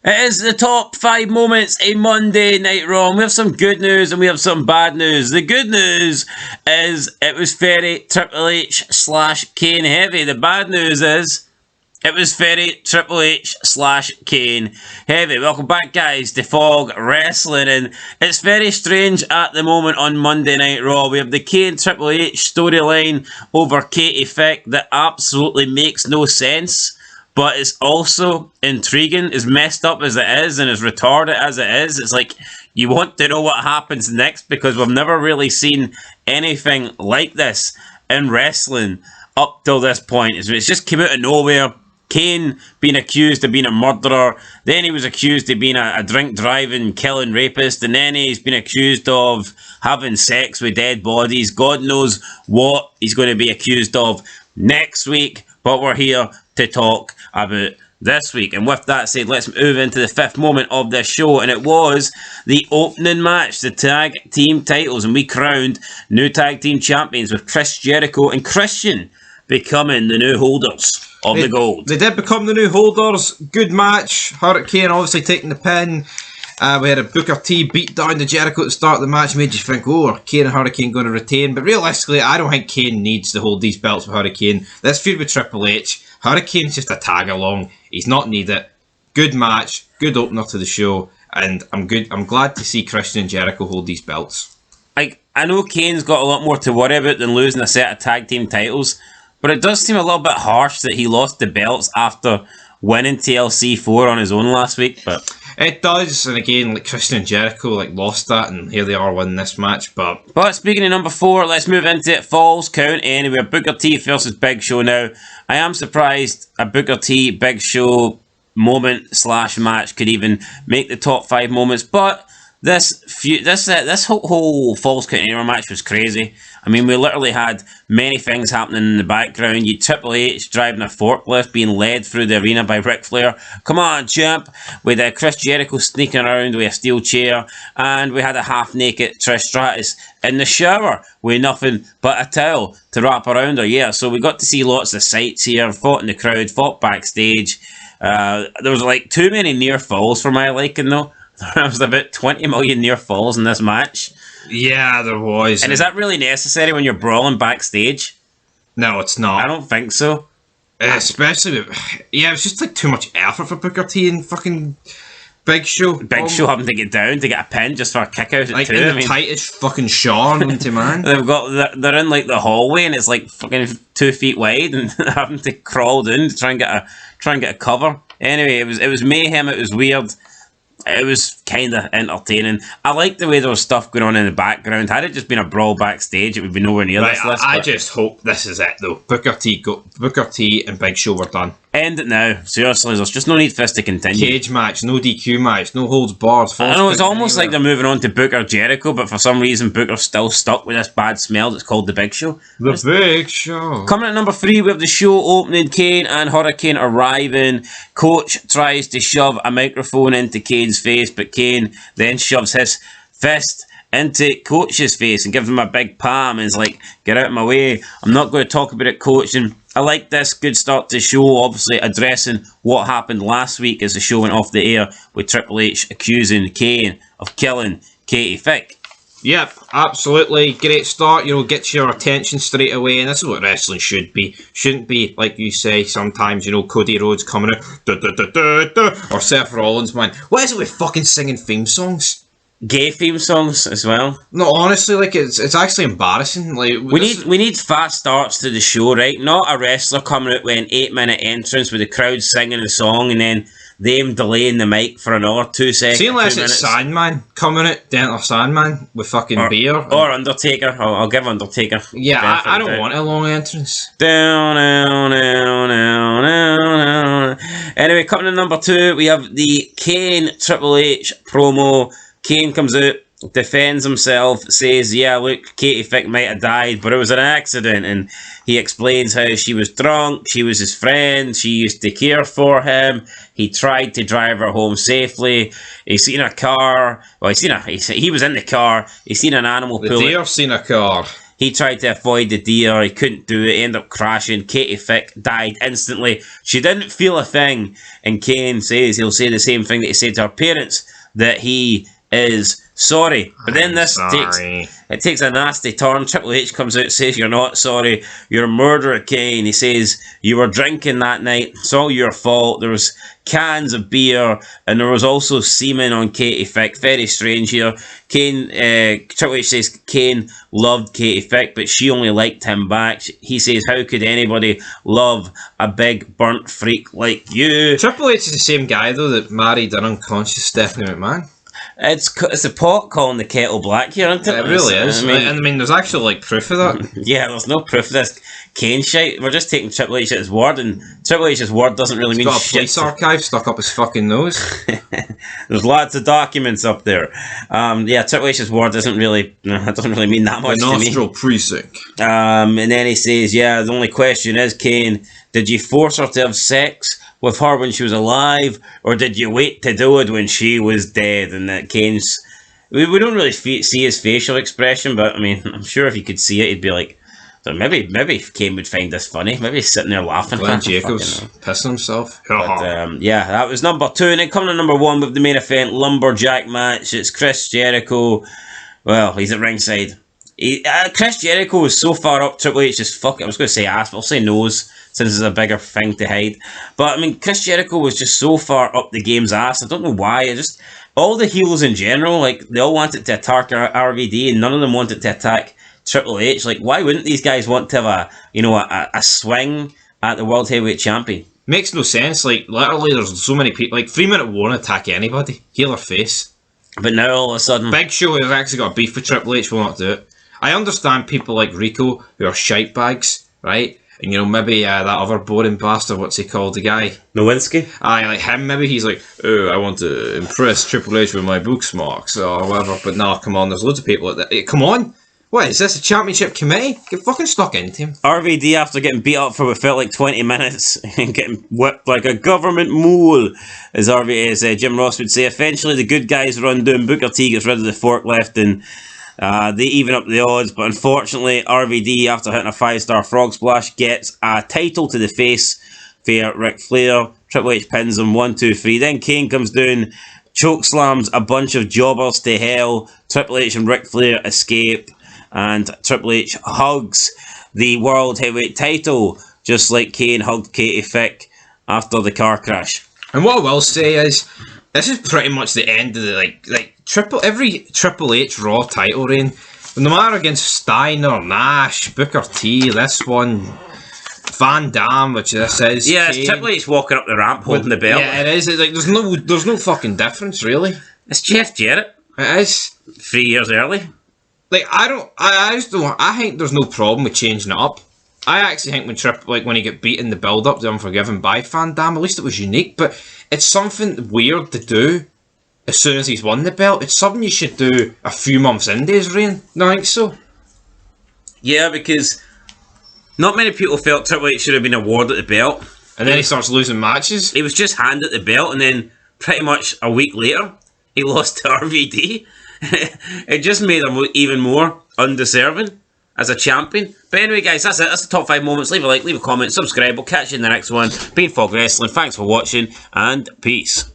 It is the top 5 moments in Monday Night Raw. And we have some good news and we have some bad news. The good news is it was very Triple H / Kane heavy. The bad news is it was very Triple H / Kane heavy. Welcome back, guys, to Fog Wrestling. And it's very strange at the moment on Monday Night Raw. We have the Kane Triple H storyline over Katie Vick that absolutely makes no sense. But it's also intriguing, as messed up as it is and as retarded as it is. It's like you want to know what happens next because we've never really seen anything like this in wrestling up till this point. It's just came out of nowhere. Kane being accused of being a murderer. Then he was accused of being a drink-driving, killing rapist. And then he's been accused of having sex with dead bodies. God knows what he's going to be accused of next week. But we're here to talk about this week. And with that said, let's move into the 5th moment of this show. And it was the opening match, the tag team titles. And we crowned new tag team champions with Chris Jericho and Christian becoming the new holders of the gold. They did become the new holders. Good match. Hurricane obviously taking the pin. We had a Booker T beat down to Jericho at the start of the match. Made you think, oh, are Kane and Hurricane going to retain? But realistically, I don't think Kane needs to hold these belts with Hurricane. Let's feud with Triple H. Hurricane's just a tag along. He's not needed. Good match. Good opener to the show. And I'm glad to see Christian and Jericho hold these belts. I know Kane's got a lot more to worry about than losing a set of tag team titles. But it does seem a little bit harsh that he lost the belts after winning TLC 4 on his own last week. But it does, and again, like Christian and Jericho lost that, and here they are winning this match. But speaking of number 4, let's move into it. Falls Count Anywhere. Booker T versus Big Show now. I am surprised a Booker T Big Show moment / match could even make the top 5 moments, but this whole Falls Count Anywhere match was crazy. I mean, we literally had many things happening in the background. You had Triple H driving a forklift being led through the arena by Ric Flair. Come on, champ. With Chris Jericho sneaking around with a steel chair. And we had a half-naked Trish Stratus in the shower with nothing but a towel to wrap around her. Yeah, so we got to see lots of sights here. Fought in the crowd, fought backstage. There was too many near falls for my liking, though. There was about 20 million near falls in this match. Yeah, there was. And is that really necessary when you're brawling backstage? No, it's not. I don't think so. Especially with... Yeah, it was just too much effort for Booker T and fucking Big Show. Big Show having to get down to get a pin just for a kick out at 2. In the tightest fucking shower into man. They're in the hallway and it's fucking 2 feet wide and having to crawl down to try and get a cover. Anyway, it was mayhem, it was weird. It was kind of entertaining. I like the way there was stuff going on in the background. Had it just been a brawl backstage, it would be nowhere near this list. I just hope this is it, though. Booker T and Big Show were done. End it now. Seriously, there's just no need for this to continue. Cage match, no DQ match, no holds barred. I know, it's almost like they're moving on to Booker Jericho, but for some reason Booker's still stuck with this bad smell that's called The Big Show. Big Show. Coming at number 3, we have the show opening. Kane and Hurricane arriving. Coach tries to shove a microphone into Kane's face, but Kane then shoves his fist into Coach's face and gives him a big palm and is like, get out of my way. I'm not going to talk about it, Coach. And I like this. Good start to the show, obviously addressing what happened last week as the show went off the air with Triple H accusing Kane of killing Katie Vick. Yep, absolutely. Great start, gets your attention straight away, and this is what wrestling should be. Shouldn't be, like you say, sometimes, Cody Rhodes coming out, da, da, da, da, da, or Seth Rollins, man. What is it with fucking singing theme songs? Gay theme songs as well. No, honestly, it's actually embarrassing. We need fast starts to the show, right? Not a wrestler coming out with an 8-minute entrance with the crowd singing a song and then them delaying the mic for another 2 seconds. See, unless it's Sandman coming out, Dental Sandman with fucking beer. Or Undertaker. I'll give Undertaker. Yeah, I don't want a long entrance. Down. Anyway, coming to number 2, we have the Kane Triple H promo. Kane comes out, defends himself, says, yeah, look, Katie Vick might have died, but it was an accident. And he explains how she was drunk, she was his friend, she used to care for him. He tried to drive her home safely. He's seen a car. Well, he was in the car. He's seen an animal pull it. Seen a car. He tried to avoid the deer. He couldn't do it. He ended up crashing. Katie Vick died instantly. She didn't feel a thing. And Kane says he'll say the same thing that he said to her parents, that he is sorry. But then this takes a nasty turn. Triple H comes out and says, you're not sorry. You're a murderer, Kane. He says, you were drinking that night. It's all your fault. There was cans of beer, and there was also semen on Katie Vick. Very strange here. Triple H says Kane loved Katie Vick, but she only liked him back. He says, how could anybody love a big burnt freak like you? Triple H is the same guy, though, that married an unconscious Stephanie McMahon. It's the pot calling the kettle black here, isn't it? It really is. I mean, there's actually proof of that. Yeah, there's no proof of this Kane shite. We're just taking Triple H at his word, and Triple H's word doesn't really mean shit. He's got a police archive stuck up his fucking nose. There's lots of documents up there. Triple H's word doesn't really mean that much to me. The nostril precinct. And then he says, the only question is, Kane, did you force her to have sex with her when she was alive, or did you wait to do it when she was dead? And that Kane's... We don't really see his facial expression, but I mean, I'm sure if he could see it, he'd be like... So maybe Kane would find this funny. Maybe he's sitting there laughing. Glenn Jacobs pissing himself. But, that was number 2. And then coming to number 1 with the main event, Lumberjack match. It's Chris Jericho. Well, he's at ringside. Chris Jericho was so far up Triple H's I was going to say ass, but I'll say nose, since it's a bigger thing to hide. But I mean, Chris Jericho was just so far up the game's ass. I don't know why. All the heels in general, they all wanted to attack RVD, and none of them wanted to attack Triple H. Why wouldn't these guys want to have a swing at the World Heavyweight Champion? Makes no sense. Literally, there's so many people. 3 Minute won't attack anybody, heel or face. But now all of a sudden, Big Show has actually got beef with Triple H. Will not do it. I understand people like Rico who are shite bags, right? And maybe that other boring bastard, what's he called, the guy? Nowinski? Aye, like him, maybe he's like, oh, I want to impress Triple H with my books marks or whatever. But no, come on, there's loads of people like that. Come on! What, is this a championship committee? Get fucking stuck into him. RVD, after getting beat up for what felt like 20 minutes and getting whipped like a government mole, as Jim Ross would say, eventually the good guys run down. Booker T gets rid of the forklift and they even up the odds, but unfortunately RVD, after hitting a 5-star frog splash, gets a title to the face via Ric Flair. Triple H pins him 1, 2, 3. Then Kane comes down, choke slams a bunch of jobbers to hell. Triple H and Ric Flair escape, and Triple H hugs the World Heavyweight title, just like Kane hugged Katie Vick after the car crash. And what I will say is, this is pretty much the end of the every Triple H Raw title reign. No matter against Steiner, Nash, Booker T, this one, Van Damme, which this is. Yeah, it's Triple H walking up the ramp holding the belt. Yeah, it is. It's there's no fucking difference really. It's Jeff Jarrett. It is 3 years early. I think there's no problem with changing it up. I actually think when he got beat in the build-up to Unforgiven by Van Damme, at least it was unique, but it's something weird to do as soon as he's won the belt. It's something you should do a few months into his reign. No, I think so. Yeah, because not many people felt Triple H should have been awarded the belt. And then he starts losing matches. He was just handed the belt, and then pretty much a week later, he lost to RVD. It just made him even more undeserving as a champion. But anyway, guys, that's it. That's the top 5 moments. Leave a like, leave a comment, subscribe. We'll catch you in the next one. Being Fog Wrestling, thanks for watching, and peace.